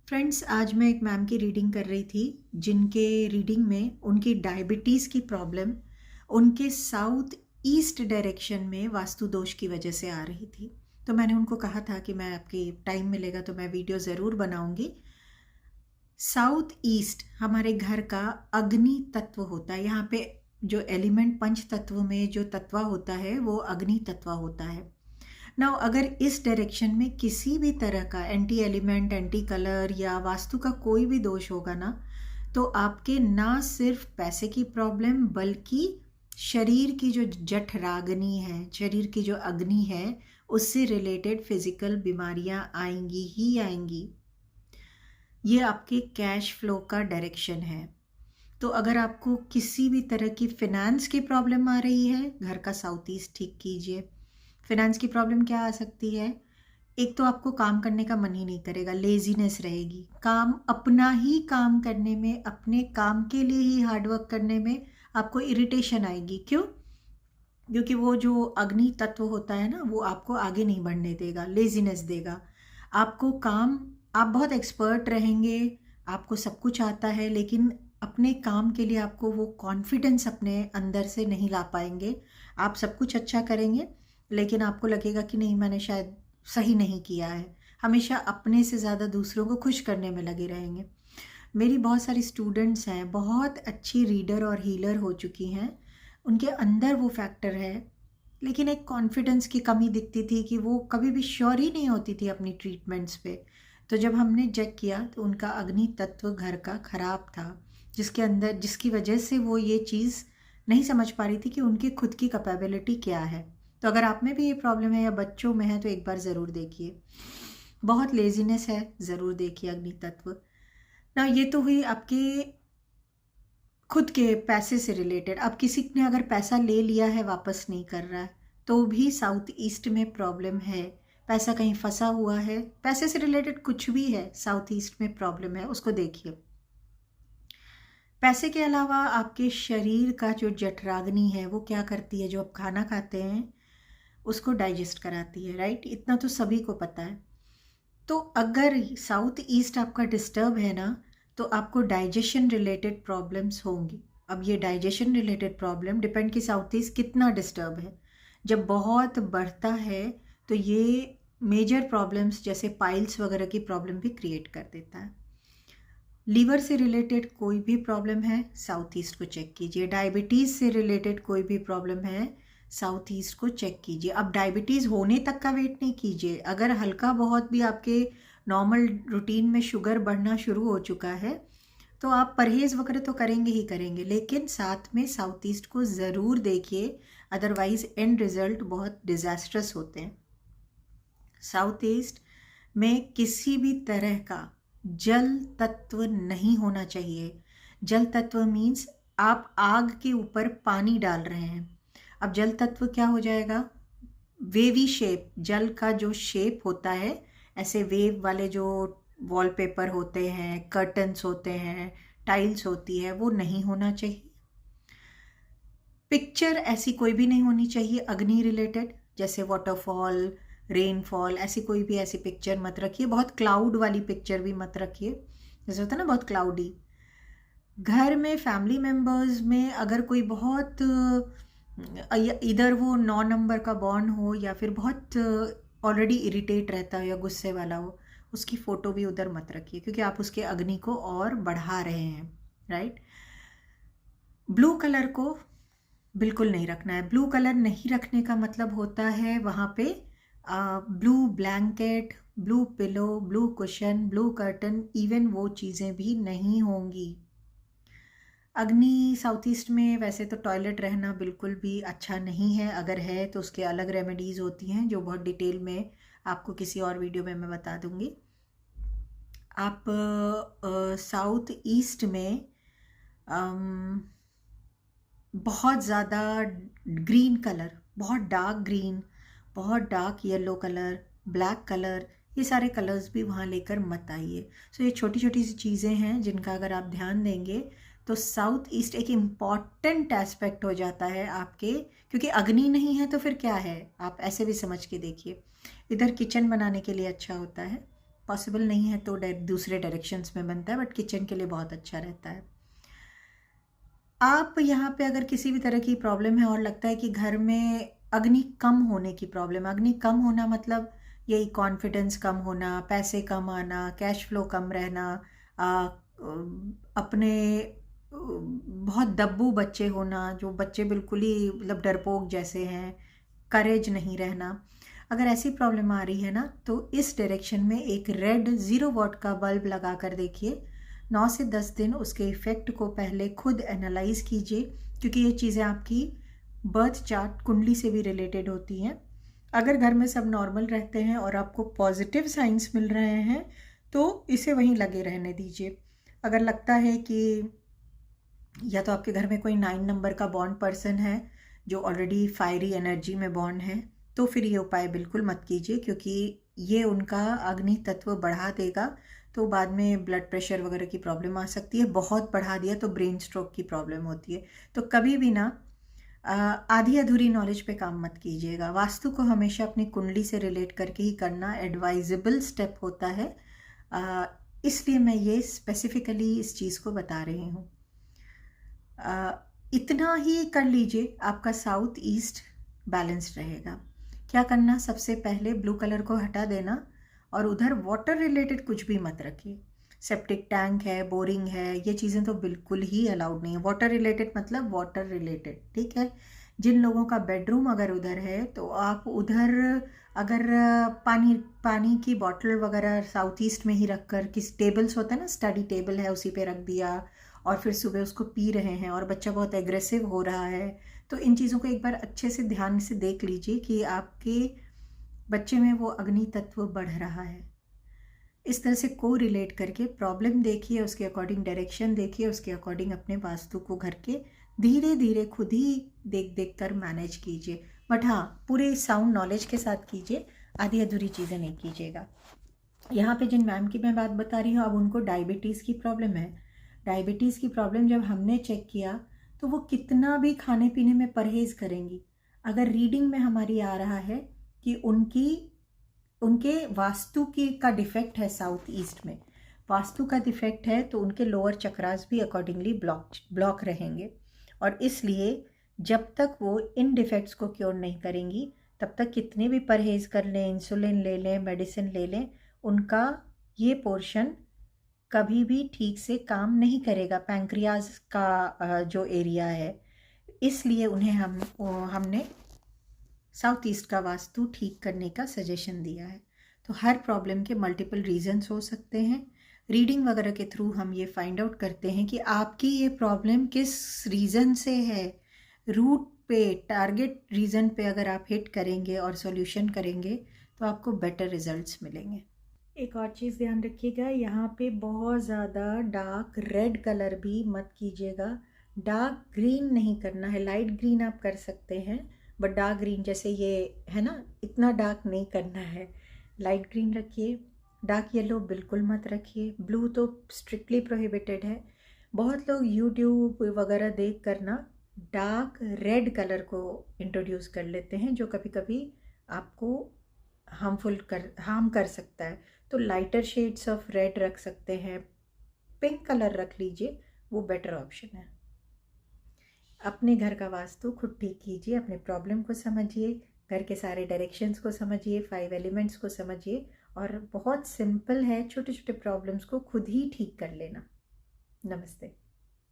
Friends, आज मैं एक मैम की रीडिंग कर रही थी जिनके रीडिंग में उनकी डायबिटीज़ की प्रॉब्लम उनके साउथ ईस्ट डायरेक्शन में वास्तु दोष की वजह से आ रही थी। तो मैंने उनको कहा था कि मैं आपकी टाइम मिलेगा तो मैं वीडियो ज़रूर बनाऊंगी। साउथ ईस्ट हमारे घर का अग्नि तत्व होता है। यहाँ पे जो एलिमेंट पंच तत्व में जो तत्व होता है वो अग्नि तत्व होता है। नाउ अगर इस डायरेक्शन में किसी भी तरह का एंटी एलिमेंट, एंटी कलर या वास्तु का कोई भी दोष होगा ना, तो आपके ना सिर्फ पैसे की प्रॉब्लम बल्कि शरीर की जो जठराग्नि है, शरीर की जो अग्नि है, उससे रिलेटेड फिजिकल बीमारियां आएंगी ही आएंगी। ये आपके कैश फ्लो का डायरेक्शन है। तो अगर आपको किसी भी तरह की फिनेंस की प्रॉब्लम आ रही है, घर का साउथ ईस्ट ठीक कीजिए। फिनेंस की प्रॉब्लम क्या आ सकती है? एक तो आपको काम करने का मन ही नहीं करेगा, लेजीनेस रहेगी, काम अपना ही काम करने में, अपने काम के लिए ही हार्डवर्क करने में आपको इरिटेशन आएगी। क्यों? क्योंकि वो जो अग्नि तत्व होता है ना, वो आपको आगे नहीं बढ़ने देगा, लेजीनेस देगा आपको। काम आप बहुत एक्सपर्ट रहेंगे, आपको सब कुछ आता है, लेकिन अपने काम के लिए आपको वो कॉन्फिडेंस अपने अंदर से नहीं ला पाएंगे। आप सब कुछ अच्छा करेंगे लेकिन आपको लगेगा कि नहीं, मैंने शायद सही नहीं किया है। हमेशा अपने से ज़्यादा दूसरों को खुश करने में लगे रहेंगे। मेरी बहुत सारी स्टूडेंट्स हैं, बहुत अच्छी रीडर और हीलर हो चुकी हैं, उनके अंदर वो फैक्टर है, लेकिन एक कॉन्फिडेंस की कमी दिखती थी कि वो कभी भी श्योर ही नहीं होती थी अपनी ट्रीटमेंट्स पे। तो जब हमने चेक किया तो उनका अग्नि तत्व घर का खराब था, जिसके अंदर, जिसकी वजह से वो ये चीज़ नहीं समझ पा रही थी कि उनकी खुद की कैपेबिलिटी क्या है। तो अगर आप में भी ये प्रॉब्लम है या बच्चों में है तो एक बार ज़रूर देखिए। बहुत लेजीनेस है, ज़रूर देखिए अग्नि तत्व ना। ये तो हुई आपके खुद के पैसे से रिलेटेड। अब किसी ने अगर पैसा ले लिया है, वापस नहीं कर रहा है, तो भी साउथ ईस्ट में प्रॉब्लम है। पैसा कहीं फंसा हुआ है, पैसे से रिलेटेड कुछ भी है, साउथ ईस्ट में प्रॉब्लम है, उसको देखिए। पैसे के अलावा आपके शरीर का जो जठराग्नि है वो क्या करती है? जो आप खाना खाते हैं उसको डाइजेस्ट कराती है, राइट? इतना तो सभी को पता है। तो अगर साउथ ईस्ट आपका डिस्टर्ब है ना, तो आपको डाइजेशन रिलेटेड प्रॉब्लम्स होंगी। अब ये डाइजेशन रिलेटेड प्रॉब्लम डिपेंड कि साउथ ईस्ट कितना डिस्टर्ब है। जब बहुत बढ़ता है तो ये मेजर प्रॉब्लम्स जैसे पाइल्स वगैरह की प्रॉब्लम भी क्रिएट कर देता है। लीवर से रिलेटेड कोई भी प्रॉब्लम है, साउथ ईस्ट को चेक कीजिए। डायबिटीज़ से रिलेटेड कोई भी प्रॉब्लम है, साउथ ईस्ट को चेक कीजिए। अब डायबिटीज़ होने तक का वेट नहीं कीजिए। अगर हल्का बहुत भी आपके नॉर्मल रूटीन में शुगर बढ़ना शुरू हो चुका है तो आप परहेज़ वगैरह तो करेंगे ही करेंगे, लेकिन साथ में साउथ ईस्ट को ज़रूर देखिए, अदरवाइज एंड रिज़ल्ट बहुत डिज़ास्ट्रस होते हैं। साउथ ईस्ट में किसी भी तरह का जल तत्व नहीं होना चाहिए। जल तत्व मीन्स आप आग के ऊपर पानी डाल रहे हैं। अब जल तत्व क्या हो जाएगा? वेवी शेप, जल का जो शेप होता है, ऐसे वेव वाले जो वॉलपेपर होते हैं, कर्टन्स होते हैं, टाइल्स होती है, वो नहीं होना चाहिए। पिक्चर ऐसी कोई भी नहीं होनी चाहिए अग्नि रिलेटेड, जैसे वाटरफॉल, रेनफॉल, ऐसी कोई भी ऐसी पिक्चर मत रखिए। बहुत क्लाउड वाली पिक्चर भी मत रखिए, जैसे होता है ना बहुत क्लाउडी। घर में फैमिली मेम्बर्स में अगर कोई बहुत इधर वो 9 नंबर का बॉर्न हो या फिर बहुत ऑलरेडी इरिटेट रहता हो या गुस्से वाला हो, उसकी फ़ोटो भी उधर मत रखिए, क्योंकि आप उसके अग्नि को और बढ़ा रहे हैं, राइट? ब्लू कलर को बिल्कुल नहीं रखना है। ब्लू कलर नहीं रखने का मतलब होता है वहाँ पे blue blanket, blue pillow, blue cushion, blue curtain, even वो चीज़ें भी नहीं होंगी। अग्नि साउथ ईस्ट में वैसे तो टॉयलेट रहना बिल्कुल भी अच्छा नहीं है। अगर है तो उसके अलग रेमेडीज़ होती हैं जो बहुत डिटेल में आपको किसी और वीडियो में मैं बता दूंगी। आप साउथ ईस्ट में अम, बहुत ज़्यादा ग्रीन कलर, बहुत डार्क ग्रीन, बहुत dark yellow colour, black colour, ये सारे कलर्स भी वहाँ लेकर मत आइए। सो ये छोटी छोटी सी चीज़ें हैं जिनका अगर आप ध्यान देंगे तो साउथ ईस्ट एक इम्पॉर्टेंट एस्पेक्ट हो जाता है आपके। क्योंकि अग्नि नहीं है तो फिर क्या है, आप ऐसे भी समझ के देखिए। इधर किचन बनाने के लिए अच्छा होता है, पॉसिबल नहीं है तो दूसरे डायरेक्शंस में बनता है, बट किचन के लिए बहुत अच्छा रहता है। आप यहाँ पे अगर किसी भी तरह की प्रॉब्लम है और लगता है कि घर में अग्नि कम होने की प्रॉब्लम, अग्नि कम होना मतलब यही कॉन्फिडेंस कम होना, पैसे कम आना, कैश फ्लो कम रहना, अपने बहुत दब्बू बच्चे होना, जो बच्चे बिल्कुल ही मतलब डरपोक जैसे हैं, करेज नहीं रहना, अगर ऐसी प्रॉब्लम आ रही है ना, तो इस डायरेक्शन में एक रेड 0 वॉट का बल्ब लगा कर देखिए। 9 से 10 दिन उसके इफ़ेक्ट को पहले खुद एनालाइज कीजिए, क्योंकि ये चीज़ें आपकी बर्थ चार्ट कुंडली से भी रिलेटेड होती हैं। अगर घर में सब नॉर्मल रहते हैं और आपको पॉजिटिव साइंस मिल रहे हैं तो इसे वहीं लगे रहने दीजिए। अगर लगता है कि या तो आपके घर में कोई 9 नंबर का बॉन्ड पर्सन है जो ऑलरेडी फायरी एनर्जी में बॉन्ड है, तो फिर ये उपाय बिल्कुल मत कीजिए, क्योंकि ये उनका अग्नि तत्व बढ़ा देगा, तो बाद में ब्लड प्रेशर वगैरह की प्रॉब्लम आ सकती है। बहुत बढ़ा दिया तो ब्रेन स्ट्रोक की प्रॉब्लम होती है। तो कभी भी ना आधी अधूरी नॉलेज पे काम मत कीजिएगा। वास्तु को हमेशा अपनी कुंडली से रिलेट करके ही करना एडवाइजेबल स्टेप होता है, इसलिए मैं ये स्पेसिफिकली इस चीज़ को बता रही हूँ। इतना ही कर लीजिए, आपका साउथ ईस्ट बैलेंस्ड रहेगा। क्या करना, सबसे पहले ब्लू कलर को हटा देना और उधर वाटर रिलेटेड कुछ भी मत रखिए। सेप्टिक टैंक है, बोरिंग है, ये चीज़ें तो बिल्कुल ही अलाउड नहीं है। वाटर रिलेटेड मतलब वाटर रिलेटेड, ठीक है। जिन लोगों का बेडरूम अगर उधर है तो आप उधर अगर पानी की बॉटल वगैरह साउथ ईस्ट में ही रख कर, किस टेबल्स होता है ना, स्टडी टेबल है, उसी पे रख दिया और फिर सुबह उसको पी रहे हैं और बच्चा बहुत एग्रेसिव हो रहा है, तो इन चीज़ों को एक बार अच्छे से ध्यान से देख लीजिए कि आपके बच्चे में वो अग्नि तत्व बढ़ रहा है। इस तरह से को रिलेट करके प्रॉब्लम देखिए, उसके अकॉर्डिंग डायरेक्शन देखिए, उसके अकॉर्डिंग अपने वास्तु को घर के धीरे धीरे खुद ही देख देख कर मैनेज कीजिए। बट हाँ, पूरे साउंड नॉलेज के साथ कीजिए, आधी अधूरी चीज़ें नहीं कीजिएगा। यहाँ पे जिन मैम की मैं बात बता रही हूँ, अब उनको डायबिटीज़ की प्रॉब्लम है। डायबिटीज़ की प्रॉब्लम जब हमने चेक किया तो वो कितना भी खाने पीने में परहेज़ करेंगी, अगर रीडिंग में हमारी आ रहा है कि उनके वास्तु की का डिफेक्ट है, साउथ ईस्ट में वास्तु का डिफेक्ट है, तो उनके लोअर चक्रास भी अकॉर्डिंगली ब्लॉक रहेंगे। और इसलिए जब तक वो इन डिफेक्ट्स को क्योर नहीं करेंगी, तब तक कितने भी परहेज़ कर लें, इंसुलिन ले लें, मेडिसिन ले लें, उनका ये पोर्शन कभी भी ठीक से काम नहीं करेगा, पैंक्रियाज का जो एरिया है। इसलिए उन्हें हमने साउथ ईस्ट का वास्तु ठीक करने का सजेशन दिया है। तो हर प्रॉब्लम के मल्टीपल रीजंस हो सकते हैं। रीडिंग वगैरह के थ्रू हम ये फाइंड आउट करते हैं कि आपकी ये प्रॉब्लम किस रीज़न से है। रूट पे, टारगेट रीज़न पे अगर आप हिट करेंगे और सॉल्यूशन करेंगे तो आपको बेटर रिजल्ट्स मिलेंगे। एक और चीज़ ध्यान रखिएगा, यहाँ पे बहुत ज़्यादा डार्क रेड कलर भी मत कीजिएगा। डार्क ग्रीन नहीं करना है, लाइट ग्रीन आप कर सकते हैं, बट डार्क ग्रीन जैसे ये है ना, इतना डार्क नहीं करना है। लाइट ग्रीन रखिए, डार्क येलो बिल्कुल मत रखिए, ब्लू तो स्ट्रिक्टली प्रोहिबिटेड है। बहुत लोग यूट्यूब वगैरह देख कर ना डार्क रेड कलर को इंट्रोड्यूस कर लेते हैं, जो कभी कभी आपको हार्म कर सकता है। तो लाइटर शेड्स ऑफ रेड रख सकते हैं, पिंक कलर रख लीजिए, वो बेटर ऑप्शन है। अपने घर का वास्तु खुद ठीक कीजिए, अपने प्रॉब्लम को समझिए, घर के सारे डायरेक्शंस को समझिए, 5 एलिमेंट्स को समझिए, और बहुत सिंपल है, छोटे छोटे प्रॉब्लम्स को खुद ही ठीक कर लेना। नमस्ते।